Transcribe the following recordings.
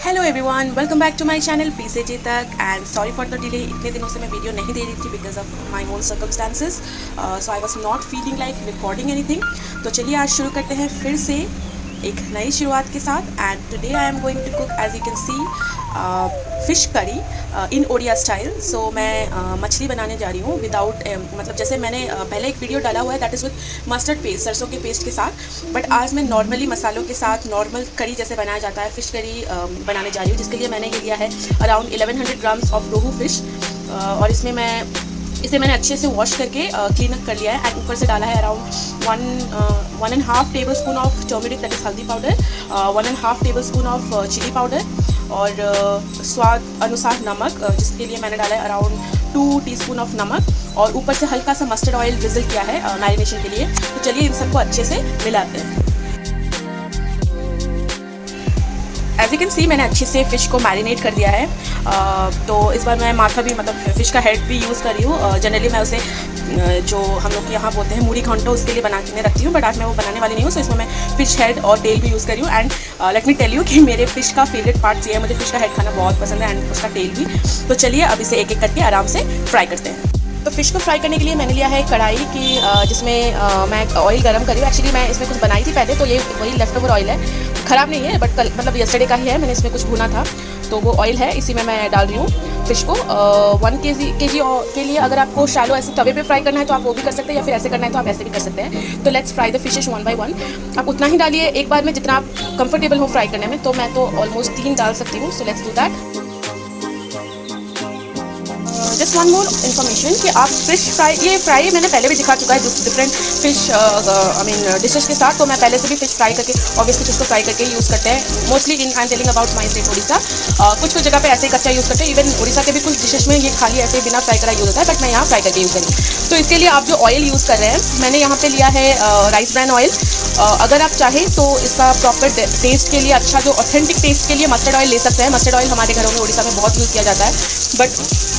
Hello everyone, welcome back to my channel P से G तक। And sorry for the delay. इतने दिनों से मैं वीडियो नहीं दे रही थी because of my own circumstances, so I was not feeling like recording anything. तो चलिए आज शुरू करते हैं फिर से एक नई शुरुआत के साथ। And today I am going to cook as you can see fish curry in Odia style. सो मैं मछली बनाने जा रही हूँ विदाउट मतलब जैसे मैंने पहले एक वीडियो डाला हुआ है that is with mustard paste, सरसों के पेस्ट के साथ। बट आज मैं नॉर्मली मसालों के साथ नॉर्मल करी जैसे बनाया जाता है फ़िश करी बनाने जा रही हूँ, जिसके लिए मैंने ये लिया है around 1100 grams of rohu fish. और इसमें मैंने अच्छे से वॉश करके क्लीन अप कर लिया है। एंड ऊपर से डाला है around 1.5 tablespoon of turmeric that is haldi powder, 1.5 tablespoon of chilli powder और स्वाद अनुसार नमक, जिसके लिए मैंने डाला है अराउंड 2 टीस्पून ऑफ नमक। और ऊपर से हल्का सा मस्टर्ड ऑयल विजिल किया है मैरिनेशन के लिए। तो चलिए इन सबको अच्छे से मिलाते हैं। एज यू कैन सी मैंने अच्छे से फ़िश को मैरिनेट कर दिया है। तो इस बार मैं माथा भी मतलब फ़िश का हेड भी यूज़ कर रही हूँ। जनरली मैं उसे जो हम लोग यहाँ बोलते हैं मूरी घंटो, उसके लिए बना के रखती हूँ, बट आज मैं वो बनाने वाली नहीं हूँ। सो इसमें मैं फ़िश हेड और टेल भी यूज़ कर रही हूँ। And let me tell you कि मेरे फ़िश का फेवरेट पार्ट ये है, मुझे फ़िश का हेड खाना बहुत पसंद है एंड उसका टेल भी। तो चलिए अब इसे एक एक करके आराम से फ्राई करते हैं। तो फ़िश को फ्राई करने के लिए मैंने लिया है कढ़ाई की, जिसमें मैं ऑयल गरम कर रही हूँ। एक्चुअली मैं इसमें कुछ बनाई थी पहले, तो ये वही लेफ्ट ओवर ऑयल है, ख़राब नहीं है बट कल मतलब यस्टरडे का ही है। मैंने इसमें कुछ भुना था तो वो ऑयल है, इसी में मैं डाल रही हूँ फ़िश को। 1 केजी के लिए अगर आपको शैलो ऐसे तवे पे फ्राई करना है तो आप वो भी कर सकते हैं, या फिर ऐसे करना है तो आप ऐसे भी कर सकते हैं। तो let's fry the fishes 1 by 1। आप उतना ही डालिए एक बार में जितना आप कंफर्टेबल हो फ्राई करने में। तो मैं तो ऑलमोस्ट 3 डाल सकती हूँ। So let's do that. Just one more information कि आप फ़िश फ्राई मैंने पहले भी दिखा चुका है different fish I mean dishes के साथ। तो मैं पहले से भी फ़िश फ्राई करके ऑब्वियसली फ़िश को फ्राई करके यूज़ करते हैं mostly in. I am telling about my state Orissa. कुछ जगह पे ऐसे ही कच्चा यूज़ करते हैं। इवन उड़ीसा के भी कुछ डिशेज़ में ये खाली ऐसे बिना फ्राई करा यूज़ होता है, बट मैं यहाँ फ्राई करके यूज़ करी। तो इसके लिए आप जो ऑयल यूज़ कर रहे हैं, मैंने यहाँ पर लिया है राइस ब्रान ऑयल। अगर आप चाहें तो इसका प्रॉपर टेस्ट के लिए अच्छा जो ऑथेंटिक टेस्ट के लिए मस्टर्ड ऑयल ले सकते हैं। मस्टर्ड ऑयल हमारे घरों में उड़ीसा में बहुत यूज़ किया जाता है, बट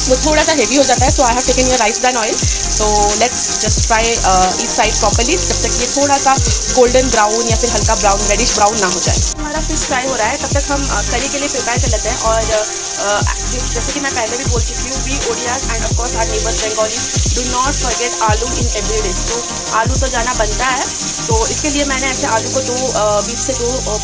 वो थोड़ा सा हेवी हो जाता है। So I have taken your rice bran oil. तो let's just fry each side properly जब तक ये थोड़ा सा गोल्डन ब्राउन या फिर हल्का ब्राउन रेडिश ब्राउन ना हो जाए। हमारा फिश फ्राई हो रहा है, तब तक हम करी के लिए प्रिपेयर कर लेते हैं। और जैसे कि मैं पहले भी बोल चुकी हूँ, we Odias and of course our neighbours Bengali do not forget aloo in every dish. तो आलू तो जाना बनता है। तो इसके लिए मैंने ऐसे आलू को बीच से दो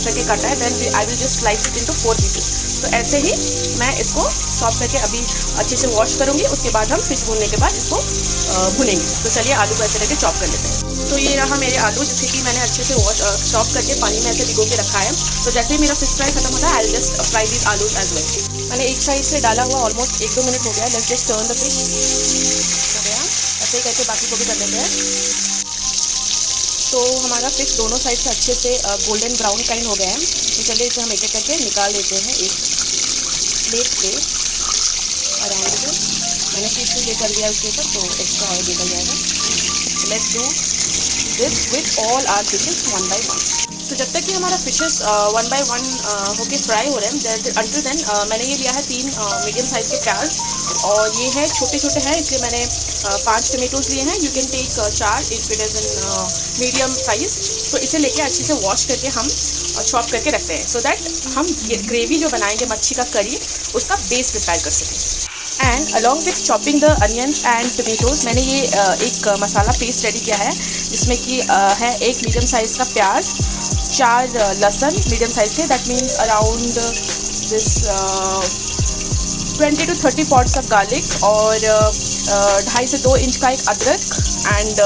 करके काटा है। Then I will just slice it into 4 pieces. तो ऐसे ही मैं इसको चॉप करके अभी अच्छे से वॉश करूँगी। उसके बाद हम फिश भूनने के बाद इसको भुनेंगे। तो चलिए आलू को ऐसे करके चॉप कर लेते हैं। तो ये रहा मेरे आलू, जिससे कि मैंने अच्छे से चॉप करके पानी में ऐसे भिगो के रखा है। तो जैसे ही मेरा फिश फ्राई खत्म होता है, आई विल जस्ट फ्राई दीज आलू एज वेल। मैंने एक साइड से डाला हुआ ऑलमोस्ट 1-2 मिनट हो गया। Let's just turn the fish. हो गया, ऐसे ही करके बाकी को भी कर लेते हैं। तो हमारा फिश दोनों साइड से अच्छे से गोल्डन ब्राउन काइंड हो गया है। तो चलिए इसे हम एक एक करके निकाल देते हैं एक प्लेट पे आराम से। मैंने फिश भी लेकर दिया उसके ऊपर, तो एक्स्ट्रा ऑयल निकल जाएगा। Let's do this with all our fishes 1 by 1। तो जब तक कि हमारा फिशेस 1 बाय 1 होके फ्राई हो रहे हैं, अंटिल देन मैंने ये लिया है 3 मीडियम साइज़ के प्याज। और ये है छोटे छोटे हैं, इसलिए मैंने 5 टमेटोज़ लिए हैं। You can take 4 if it is in medium size. तो इसे लेके अच्छे से वॉश करके हम चॉप करके रखते हैं, सो दैट हम ग्रेवी जो बनाएंगे मच्छी का करी, उसका बेस प्रिपेयर कर सकें। And along with chopping the onions and tomatoes, मैंने ये एक मसाला पेस्ट रेडी किया है, जिसमें कि है 1 मीडियम साइज़ का प्याज, 4 लहसुन मीडियम साइज़ के, that means around this 20 to 30 pots of garlic, और 2.5 से 2 इंच का एक अदरक, एंड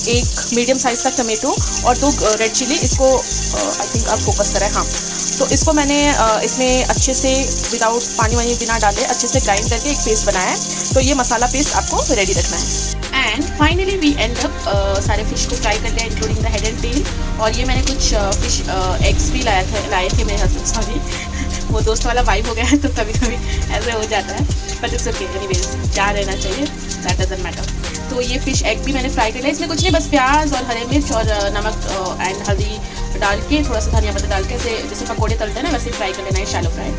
1 मीडियम साइज़ का टमेटो और 2 रेड चिली। इसको आई थिंक आप फोकस करें, हाँ। तो इसको मैंने इसमें अच्छे से विदाउट पानी वानी बिना डाले अच्छे से ग्राइंड करके एक पेस्ट बनाया है। तो ये मसाला पेस्ट आपको रेडी रखना है। And finally we end up सारे फिश को फ्राई कर लिया including the head and tail. और ये मैंने कुछ फिश एग्स भी लाए थे मेरे हस्बैंड। सॉरी, वो दोस्त वाला वाइब हो गया है, तो कभी कभी ऐसे हो जाता है, बट इट्स ओके। एनीवेज, क्या रहना चाहिए, दैट डजंट मैटर। तो ये फ़िश एग भी मैंने फ्राई कर लिया। इसमें कुछ नहीं, बस प्याज और हरी मिर्च और नमक एंड हल्दी डाल के थोड़ा सा धनिया पत्ता डाल के जैसे पकोड़े तलते हैं ना वैसे फ्राई कर लेना है, शैलो फ्राई।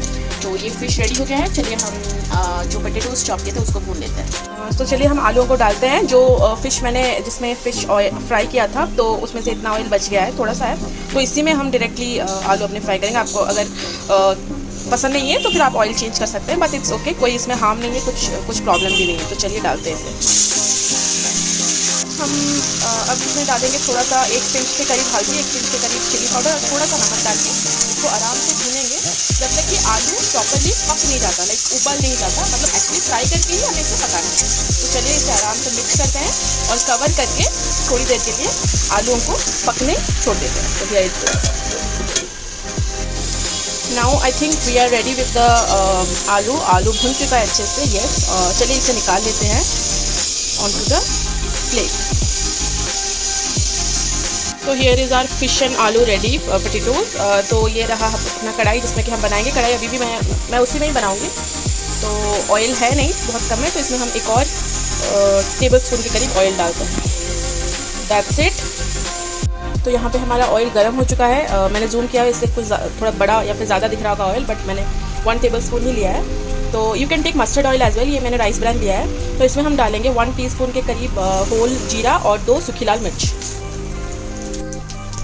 तो ये फ़िश रेडी हो गया है। चलिए हम जो पोटैटोज़ चॉप किए थे उसको भून लेते हैं। तो चलिए हम आलूओं को डालते हैं। जो फ़िश मैंने जिसमें फ़िश ऑयल फ्राई किया था तो उसमें से इतना ऑयल बच गया है, थोड़ा सा है, तो इसी में हम डायरेक्टली आलू अपने फ्राई करेंगे। आपको अगर पसंद नहीं है तो फिर आप ऑयल चेंज कर सकते हैं, बट इट्स ओके, कोई इसमें हार्म नहीं है, कुछ प्रॉब्लम भी नहीं है। तो चलिए डालते हैं इसे। हम अब इसमें डालेंगे थोड़ा सा 1 पिंच के करीब हल्दी, 1 पिंच के करीब चिली पाउडर और थोड़ा सा नमक डाल के इसको आराम से भूनेंगे जब तक कि आलू प्रॉपरली पक नहीं जाता, लाइक उबल नहीं जाता, मतलब एक्चुअली फ्राई करके ही हमें इसे पकाना है। तो चलिए इसे आराम से मिक्स करते हैं और कवर करके थोड़ी देर के लिए आलूओं को पकने छोड़ देते हैं। तो भैया now I think we are ready with the aloo भुन चुका है अच्छे से। यस, चलिए इसे निकाल लेते हैं ऑन टू द प्लेट। तो here is our fish and aloo ready potatoes. तो ये रहा अपना कढ़ाई जिसमें कि हम बनाएंगे। कढ़ाई अभी भी मैं उसी में ही बनाऊंगी। तो ऑयल है नहीं, बहुत कम है, तो इसमें हम एक और टेबल स्पून के करीब ऑयल डालते हैं। That's it. तो यहाँ पे हमारा ऑयल गर्म हो चुका है। मैंने जूम किया है इसलिए कुछ थोड़ा बड़ा या फिर ज़्यादा दिख रहा होगा ऑयल, बट मैंने 1 टेबल स्पून ही लिया है। तो you can take mustard oil as well. ये मैंने राइस ब्रांड लिया है। तो इसमें हम डालेंगे 1 टीस्पून के करीब होल जीरा और 2 सूखी लाल मिर्च।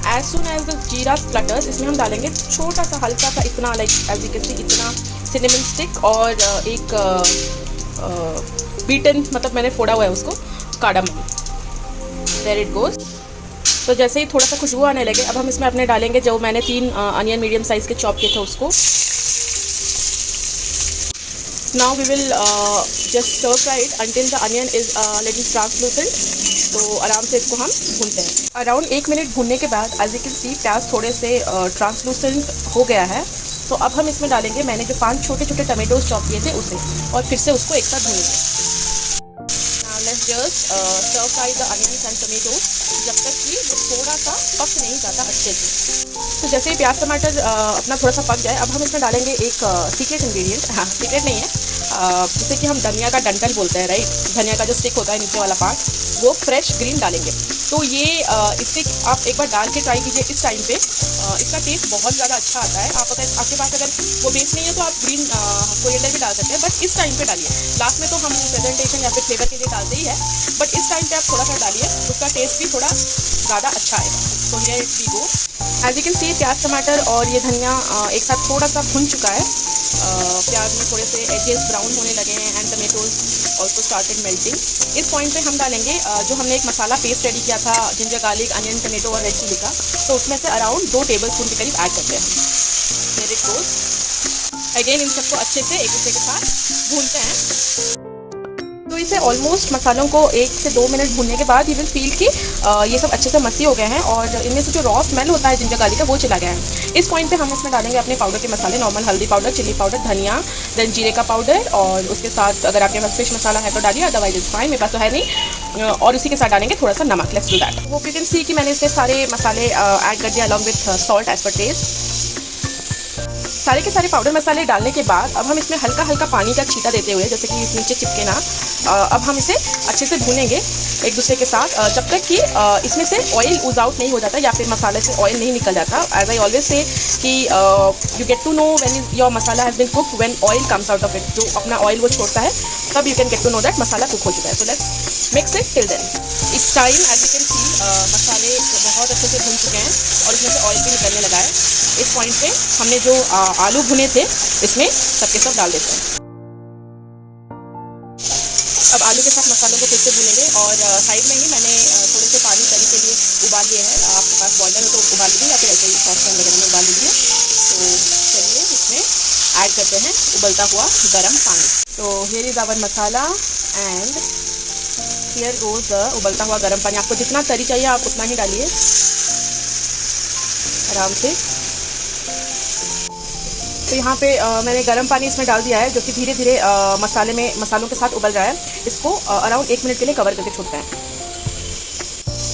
एज सुन एज द जीरा स्प्लटर्स इसमें हम डालेंगे छोटा सा हल्का सा इतना, like as you can see, इतना सिनेमन स्टिक और एक बीटन, मतलब मैंने फोड़ा हुआ है उसको, कार्डमम। There it goes. तो जैसे ही थोड़ा सा खुशबू आने लगे अब हम इसमें अपने डालेंगे जो मैंने 3 अनियन मीडियम साइज़ के चॉप किए थे उसको। Now we will just stir fry it until the onion is little translucent. तो आराम से इसको हम भूनते हैं। अराउंड 1 मिनट भूनने के बाद एज यू कैन सी प्याज थोड़े से ट्रांसलूसेंट हो गया है। तो अब हम इसमें डालेंगे मैंने जो 5 छोटे छोटे टमेटोज चॉप किए थे उसे, और फिर से उसको एक साथ भूनेंगे। Now let's just stir fry the onions and tomatoes जब तक कि थोड़ा सा पक नहीं जाता अच्छे से। तो जैसे ही प्याज टमाटर अपना थोड़ा सा पक जाए अब हम इसमें डालेंगे एक सीक्रेट इंग्रेडिएंट। हाँ, सीक्रेट नहीं है, जिसे कि हम धनिया का डंठल बोलते हैं, राइट। धनिया का जो स्टिक होता है नीचे वाला पार्ट, वो फ्रेश ग्रीन डालेंगे। तो ये इससे आप एक बार डाल के ट्राई कीजिए इस टाइम पे। इसका टेस्ट बहुत ज़्यादा अच्छा आता है। आप अगर आपके पास अगर वो बेस नहीं है तो आप ग्रीन कोरिएंडर भी डाल सकते हैं, बट इस टाइम पे डालिए। लास्ट में तो हम प्रेजेंटेशन या फिर फ्लेवर के लिए डालते ही है, बट इस टाइम पे आप थोड़ा सा डालिए, उसका टेस्ट भी थोड़ा ज़्यादा अच्छा आएगा। तो here it we go. As you can see प्याज टमाटर और ये धनिया एक साथ थोड़ा सा भुन चुका है। प्याज में थोड़े से एजेस ब्राउन होने लगे हैं and tomatoes also started melting. इस पॉइंट पे हम डालेंगे जो हमने एक मसाला पेस्ट रेडी किया था जिंजर गार्लिक अनियन टमेटो और रेड चिली का। तो उसमें से अराउंड 2 टेबल स्पून के करीब ऐड करते हैं। Here it goes. Again in सबको अच्छे से एक दूसरे के साथ भूनते हैं। तो इसे ऑलमोस्ट मसालों को 1 से 2 मिनट भूनने के बाद यू विल फील कि ये सब अच्छे से मसी हो गए हैं और इनमें से जो रॉ स्मेल होता है जिंजर गार्लिक का वो चला गया है। इस पॉइंट पे हम इसमें डालेंगे अपने पाउडर के मसाले, नॉर्मल हल्दी पाउडर, चिली पाउडर, धनिया, देन जीरे का पाउडर, और उसके साथ अगर आपके पास फिश मसाला है तो डालिए, अदरवाइज इज फाइन, मेरे पास तो है नहीं। और उसी के साथ डालेंगे थोड़ा सा नमक। Let's do that. वो यू कैन सी कि मैंने इसमें सारे मसाले ऐड कर दिया along with salt as per taste. सारे के सारे पाउडर मसाले डालने के बाद अब हम इसमें हल्का हल्का पानी का छींटा देते हुए, जैसे कि इस नीचे चिपके ना, अब हम इसे अच्छे से भूनेंगे एक दूसरे के साथ जब तक कि इसमें से ऑयल ऊज आउट नहीं हो जाता या फिर मसाले से ऑयल नहीं निकल जाता। एज आई ऑलवेज से कि you get to know when your masala has been cooked when oil comes out of it. जो अपना ऑयल वो छोड़ता है तब you can get to know that masala cook हो चुका है। So let's mix it till then. इस time as you can see मसाले बहुत अच्छे से भून चुके हैं और इसमें से ऑयल भी निकलने लगा है। इस पॉइंट पे हमने जो आलू भुने थे इसमें सबके सब डाल देते हैं। अब आलू के साथ मसालों को फिर से भूनेंगे और साइड में ही मैंने थोड़े से पानी तरी के लिए उबाल लिए हैं। आपके पास बॉयलर हो तो उबाल लीजिए या फिर ऐसे ही सॉसपैन वगैरह में उबाल लीजिए। तो चलिए इसमें ऐड करते हैं उबलता हुआ गर्म पानी। तो here is our masala and here goes the उबलता हुआ गर्म पानी। आपको जितना तरी चाहिए आप उतना ही डालिए आराम से। तो यहाँ पे मैंने गर्म पानी इसमें डाल दिया है जो कि धीरे धीरे मसालों के साथ उबल रहा है। इसको अराउंड 1 मिनट के लिए कवर करके छोड़ते हैं।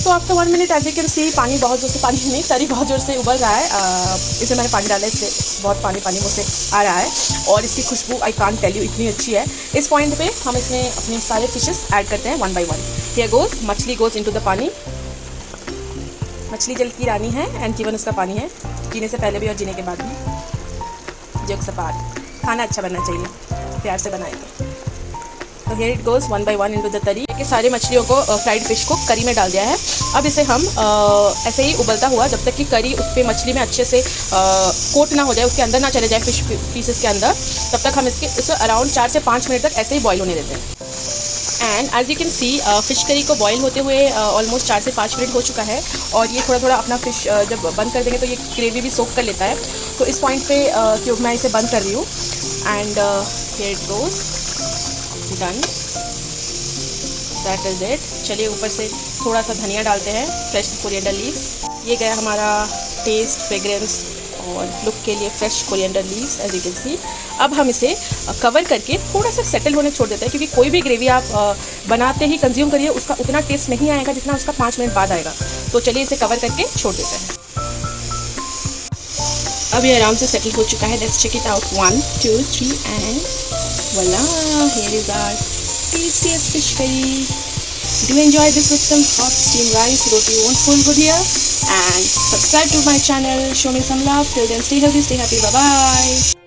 तो after 1 minute as you can see पानी बहुत ज़ोर से, पानी नहीं तरी बहुत ज़ोर से उबल रहा है। इसमें मैंने पानी डाला है, इससे बहुत पानी मुझसे आ रहा है और इसकी खुशबू आई कांट टेल यू इतनी अच्छी है। इस पॉइंट पे हम इसमें अपने सारे फिशेस ऐड करते हैं 1 बाय 1। हियर गोज़ मछली गोज़ इनटू द पानी। मछली जल की रानी है एंड जीवन उसका पानी है, जीने से पहले भी और जीने के बाद भी। जोक सपाट, खाना अच्छा बनना चाहिए, प्यार से बनाएंगे। तो here it goes one by one into the तरी के सारे मछलियों को फ्राइड फिश को करी में डाल दिया है। अब इसे हम ऐसे ही उबलता हुआ जब तक कि करी उस पर मछली में अच्छे से कोट ना हो जाए, उसके अंदर ना चले जाए फिश पीसेस के अंदर, तब तक हम इसे अराउंड 4 से 5 मिनट तक ऐसे ही बॉईल होने देते हैं। And as you can see fish curry को बॉईल होते हुए ऑलमोस्ट 4 से 5 मिनट हो चुका है और ये थोड़ा थोड़ा अपना फ़िश जब बंद कर देंगे तो ये ग्रेवी भी सोक कर लेता है। तो इस पॉइंट पे क्योंकि मैं इसे बंद कर रही हूँ and here it goes done, that is it. चलिए ऊपर से थोड़ा सा धनिया डालते हैं, फ्रेश कोरिएंडर लीव्स। ये गया हमारा टेस्ट, फ्रेग्रेंस और लुक के लिए fresh coriander leaves as you can see. अब हम इसे कवर करके थोड़ा सा सेटल होने छोड़ देते हैं, क्योंकि कोई भी ग्रेवी आप बनाते ही कंज्यूम करिए उसका उतना टेस्ट नहीं आएगा जितना उसका 5 मिनट बाद आएगा। तो चलिए इसे कवर करके छोड़ देते हैं। अब ये आराम से सेटल हो चुका है। Let's check it out, 1 2 3 and voila, here is our tastiest fish curry. Do enjoy this with some hot steamed rice, roti won't full good here, and subscribe to my channel, show me some love. Till then, stay healthy, stay happy, bye bye.